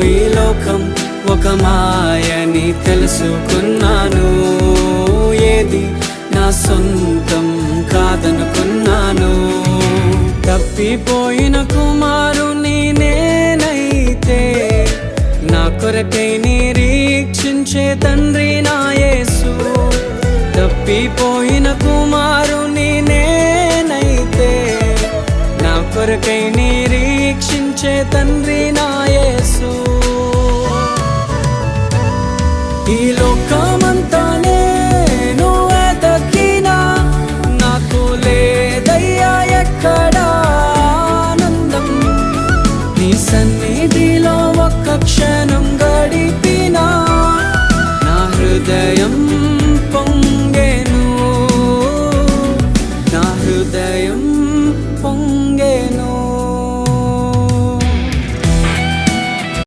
ఈ లోకం ఒక మాయని తెలుసుకున్నాను. ఏది నా సొంతం కాదనుకున్నాను. తప్పిపోయిన కుమారుని నేనైతే నా కొరకై నిరీక్షించే తండ్రి నా యేసు. తప్పిపోయిన కుమారుని నేనైతే నా కొరకై నిరీక్షించే తండ్రి నా యేసు. ఈ లోకమంతా నేను వెతకినా నాకు లేదయ్యా ఎక్కడా ఆనందం. నీ సన్నిధిలో ఒక్క క్షణం గడిపినా నా హృదయం